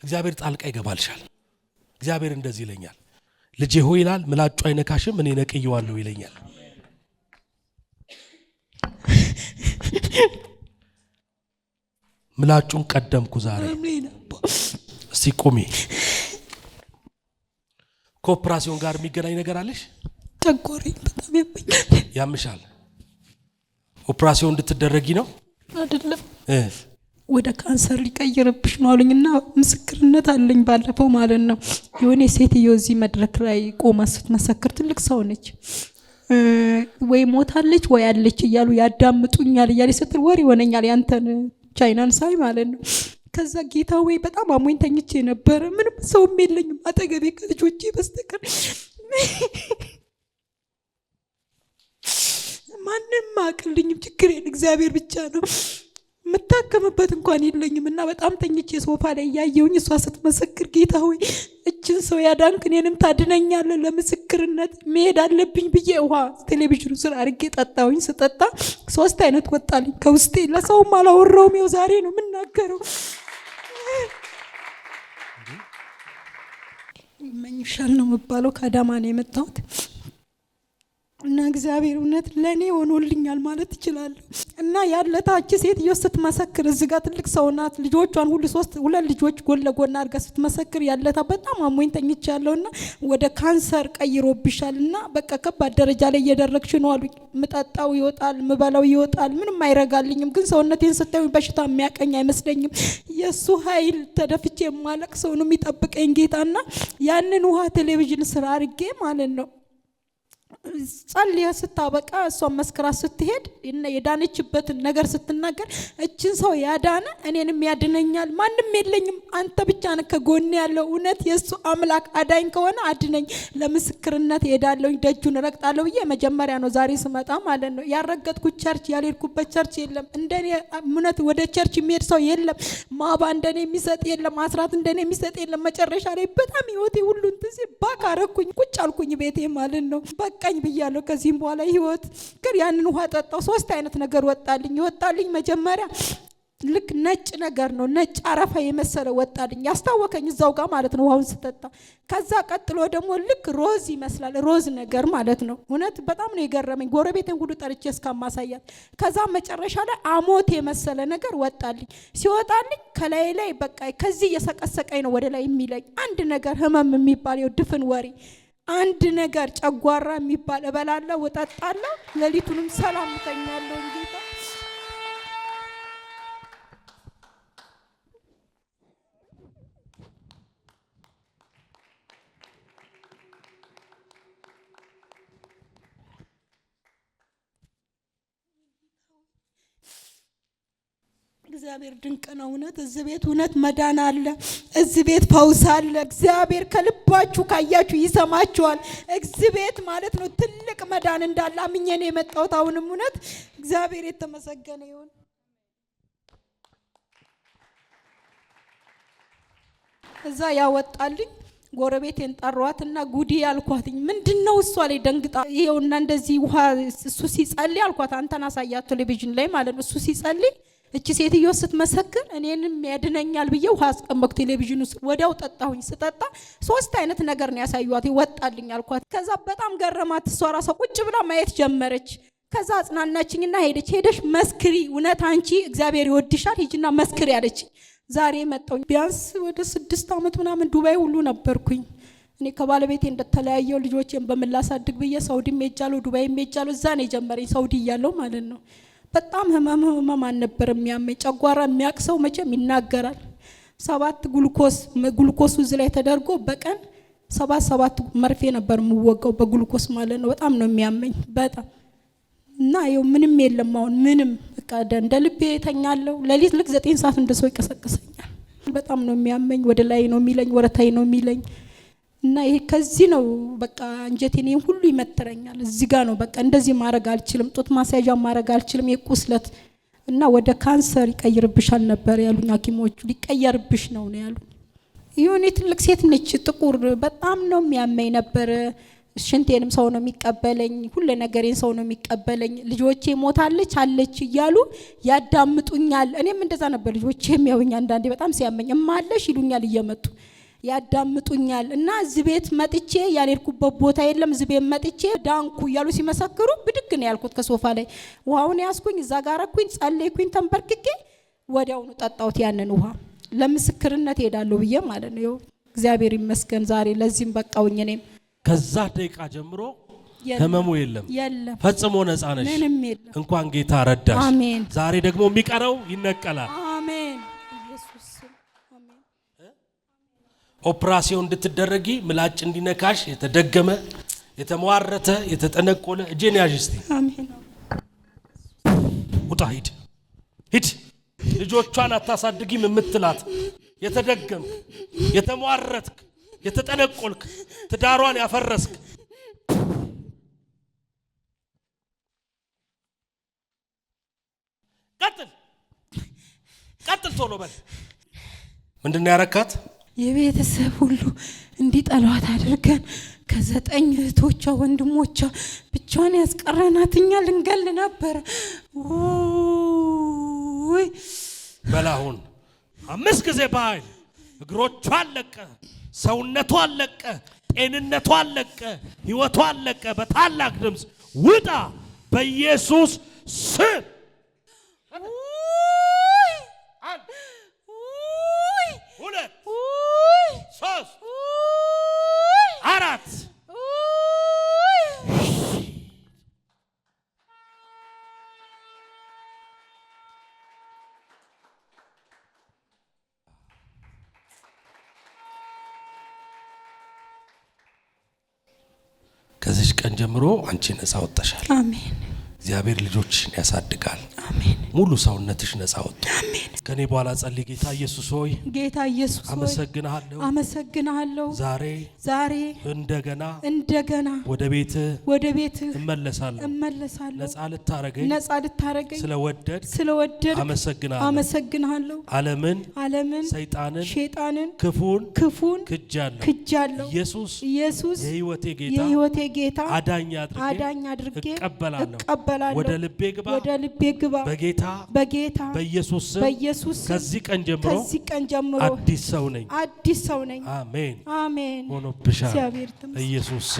እግዚአብሔር ጣልቃ ይገባልሻል። እግዚአብሔር እንደዚህ ይለኛል፣ ልጄ ሆይ ይላል፣ ምላጩ አይነካሽም እኔ ነቅየዋለሁ ይለኛል። ምላጩን ቀደምኩ ዛሬ። እስቲ ቁሚ። ከኦፕራሲዮን ጋር የሚገናኝ ነገር አለሽ? ጨጓራዬ በጣም ያምሻል። ኦፕራሲዮን እንድትደረጊ ነው አይደለም? ወደ ካንሰር ሊቀይርብሽ ነው አሉኝና ምስክርነት አለኝ ባለፈው ማለት ነው። የሆነ ሴትዮ እዚህ መድረክ ላይ ቆማ ስትመሰክር ትልቅ ሰው ነች። ወይ ሞታለች ወይ አለች እያሉ ያዳምጡኛል እያለ ስትል ወሬ ሆነኛል ያንተን ቻይናን ሳይ ማለት ነው። ከዛ ጌታ ወይ በጣም አሞኝ ተኝቼ ነበር። ምንም ሰውም የለኝም አጠገቤ ከልጆቼ በስተቀር ማንም አቅልኝም። ችግሬን እግዚአብሔር ብቻ ነው። መታከምበት እንኳን የለኝም እና በጣም ተኝቼ ሶፋ ላይ ያየውኝ እሷ ስትመሰክር ጌታ ሆይ እችን ሰው ያዳንክ እኔንም ታድነኛለህ፣ ለምስክርነት መሄድ አለብኝ ብዬ ውሃ ቴሌቪዥኑ ስር አድርጌ ጠጣሁኝ። ስጠጣ 3 አይነት ወጣልኝ ከውስጤ። ለሰውም አላወራውም። ይኸው ዛሬ ነው የምናገረው። ይመኝሻል ነው የምባለው። ከአዳማ ነው የመጣሁት እና እግዚአብሔር እውነት ለኔ ሆኖልኛል ማለት እችላለሁ። እና ያለታች ሴትዮ ስትመሰክር እዚህ ጋር ትልቅ ሰው ናት። ልጆቿን ሁሉ 2 ልጆች ጎን ለጎን አድርጋ ስትመሰክር ያለታ በጣም አሞኝ ተኝቻለሁና ወደ ካንሰር ቀይሮብሻልና በቃ ከባድ ደረጃ ላይ እየደረግሽ ነው አሉኝ። ምጠጣው ይወጣል፣ ምበላው ይወጣል፣ ምንም አይረጋልኝም። ግን ሰውነቴን ስታዩ በሽታ የሚያቀኝ አይመስለኝም። የሱ ኃይል ተደፍቼ የማለቅ ሰው ነው የሚጠብቀኝ ጌታና ያንን ውሃ ቴሌቪዥን ስራ አድርጌ ማለት ነው ጸልያ ስታበቃ እሷን መስክራ ስትሄድ እና የዳነችበትን ነገር ስትናገር እችን ሰው ያዳነ እኔንም ያድነኛል፣ ማንም የለኝም፣ አንተ ብቻ ነህ ከጎኔ ያለው። እውነት የሱ አምላክ አዳኝ ከሆነ አድነኝ፣ ለምስክርነት ሄዳለሁ፣ ደጁን ረግጣለሁ ብዬ መጀመሪያ ነው ዛሬ ስመጣ ማለት ነው። ያረገጥኩት ቸርች ያልሄድኩበት ቸርች የለም። እንደኔ እውነት ወደ ቸርች የሚሄድ ሰው የለም። ማባ እንደኔ የሚሰጥ የለም። አስራት እንደኔ የሚሰጥ የለም። መጨረሻ ላይ በጣም ህይወቴ ሁሉ እንትን ሲል ባካረኩኝ ቁጭ አልኩኝ ቤቴ ማለት ነው። በቃኝ ብያለሁ። ከዚህም በኋላ ህይወት ግን ያንን ውሃ ጠጣው። 3 አይነት ነገር ወጣልኝ። መጀመሪያ ልክ ነጭ ነገር ነው፣ ነጭ አረፋ የመሰለ ወጣልኝ። ያስታወከኝ እዛው ጋር ማለት ነው ውሃውን ስጠጣ። ከዛ ቀጥሎ ደግሞ ልክ ሮዝ ይመስላል፣ ሮዝ ነገር ማለት ነው። እውነት በጣም ነው የገረመኝ። ጎረቤቴን ሁሉ ጠርቼ እስካማሳያት። ከዛ መጨረሻ ላይ አሞት የመሰለ ነገር ወጣልኝ። ሲወጣልኝ ከላይ ላይ በቃ ከዚህ እየሰቀሰቀኝ ነው ወደ ላይ የሚለኝ አንድ ነገር ህመም የሚባል ድፍን ወሬ አንድ ነገር ጨጓራ የሚባል እበላለሁ፣ እጠጣለሁ፣ ሌሊቱንም ሰላም ተኛለሁ። ጌታ እግዚአብሔር ድንቅ ነው። እውነት እዚህ ቤት እውነት መዳን አለ። እዚህ ቤት ፈውስ አለ። እግዚአብሔር ከልባችሁ ካያችሁ ይሰማችኋል። እዚህ ቤት ማለት ነው ትልቅ መዳን እንዳለ አምኜ ነው የመጣሁት። አሁንም እውነት እግዚአብሔር የተመሰገነ ይሁን። እዛ ያወጣልኝ ጎረቤቴን ጠሯትና ጉዲ ያልኳትኝ ምንድነው እሷ ላይ ደንግጣ ይሄውና እንደዚህ ውሃ እሱ ሲጸልይ አልኳት። አንተና ሳያት ቴሌቪዥን ላይ ማለት ነው እሱ ሲጸልይ እቺ ሴትዮ ስትመሰክር እኔንም ያድነኛል ብዬ ውሃ አስቀመጥኩ ቴሌቪዥኑ ውስጥ። ወዲያው ጠጣሁኝ። ስጠጣ 3 አይነት ነገር ነው ያሳዩት። ይወጣልኝ አልኳት። ከዛ በጣም ገረማት። እሷ ራሷ ቁጭ ብላ ማየት ጀመረች። ከዛ አጽናናችኝና ሄደሽ መስክሪ፣ እውነት አንቺ እግዚአብሔር ይወድሻል፣ ሂጂና መስክሪ አለች። ዛሬ መጣሁ። ቢያንስ ወደ 6 ዓመት ምናምን ዱባይ ሁሉ ነበርኩኝ። እኔ ከባለቤቴ እንደተለያየው ልጆቼን በምላሳድግ ብዬ ሳውዲም ሄጃለሁ፣ ዱባይም ሄጃለሁ። እዛ ነው የጀመረኝ ሳውዲ እያለሁ ማለት ነው። በጣም ህመም ነበር የሚያመኝ። ጨጓራ የሚያቅሰው መቼም ይናገራል። 7 ግሉኮስ እዚህ ላይ ተደርጎ በቀን 7 መርፌ ነበር የምወጋው በግሉኮስ ማለት ነው። በጣም ነው የሚያመኝ በጣም እና ይኸው ምንም የለም አሁን ምንም በቃ እንደ ልቤ ተኛለሁ። ሌሊት ልክ 9 ሰዓት እንደሰው ይቀሰቅሰኛል። በጣም ነው የሚያመኝ። ወደ ላይ ነው የሚለኝ፣ ወረታይ ነው የሚለኝ እና ይሄ ከዚህ ነው በቃ አንጀቴን ሁሉ ይመትረኛል። እዚህ ጋር ነው በቃ እንደዚህ ማድረግ አልችልም። ጡት ማሳያዣ ማድረግ አልችልም። የቁስለት እና ወደ ካንሰር ይቀይርብሻል ነበር ያሉኝ ሐኪሞቹ። ሊቀየርብሽ ነው ያሉኝ። የሆነ ትልቅ ሴት ነች ጥቁር፣ በጣም ነው የሚያመኝ ነበር። ሽንቴንም ሰው ነው የሚቀበለኝ፣ ሁሉ ነገሬን ሰው ነው የሚቀበለኝ። ልጆቼ ሞታለች አለች እያሉ ያዳምጡኛል። እኔም እንደዛ ነበር። ልጆቼ የሚያዩኝ አንዳንዴ በጣም ሲያመኝ እማለሽ ይሉኛል እየመጡ ያዳምጡኛል። እና እዚህ ቤት መጥቼ ያልሄድኩበት ቦታ የለም። እዚህ ቤት መጥቼ ዳንኩ እያሉ ሲመሰክሩ ብድግ ነው ያልኩት ከሶፋ ላይ ውሃውን ያስኩኝ፣ እዛ ጋር አረኩኝ፣ ጸለይኩኝ፣ ተንበርክኬ ወዲያውኑ ጠጣሁት ያንን ውሃ። ለምስክርነት ሄዳለሁ ብዬ ማለት ነው። እግዚአብሔር ይመስገን ዛሬ ለዚህም በቃውኝ። እኔም ከዛ ደቂቃ ጀምሮ ህመሙ የለም፣ ፈጽሞ ነፃ ነሽ። እንኳን ጌታ ረዳሽ። አሜን። ዛሬ ደግሞ የሚቀረው ይነቀላል። አሜን። ኦፕራሲዮን እንድትደረጊ ምላጭ እንዲነካሽ የተደገመ የተሟረተ የተጠነቆለ እጄን ያዥ እስቲ። አሜን። ውጣ፣ ሂድ ሂድ። ልጆቿን አታሳድጊም የምትላት የተደገምክ የተሟረትክ የተጠነቆልክ ትዳሯን ያፈረስክ ቀጥል ቶሎ በል። ምንድነው ያረካት? የቤተሰብ ሁሉ እንዲጠሏት አድርገን ከ9 እህቶቿ ወንድሞቿ ብቻዋን ያስቀረናትኛ ልንገል ነበር። ወይ በላሁን 5 ጊዜ በኃይል እግሮቿ አለቀ፣ ሰውነቷ አለቀ፣ ጤንነቷ አለቀ፣ ህይወቷ አለቀ። በታላቅ ድምፅ ውጣ በኢየሱስ ስም። ከዚህ ቀን ጀምሮ አንቺ ነፃ ወጣሻል። አሜን። እግዚአብሔር ልጆችሽን ያሳድጋል። አሜን። ሙሉ ሰውነትሽ ነፃ ወጣ። አሜን። ከኔ በኋላ ጸልይ። ጌታ ኢየሱስ ሆይ፣ ጌታ ኢየሱስ ሆይ አመሰግናለሁ። ዛሬ እንደገና ወደ ቤት እመለሳለሁ። ነፃ ልታረገኝ ስለወደድ አመሰግናለሁ። ዓለምን ሰይጣንን ክፉን ክጃለሁ። ኢየሱስ የህይወቴ ጌታ አዳኝ አድርጌ እቀበላለሁ። ወደ ልቤ ግባ በጌታ በኢየሱስ ከዚህ ቀን ጀምሮ አዲስ ሰው ነኝ። አሜን። ሆኖብሻል። ኢየሱስ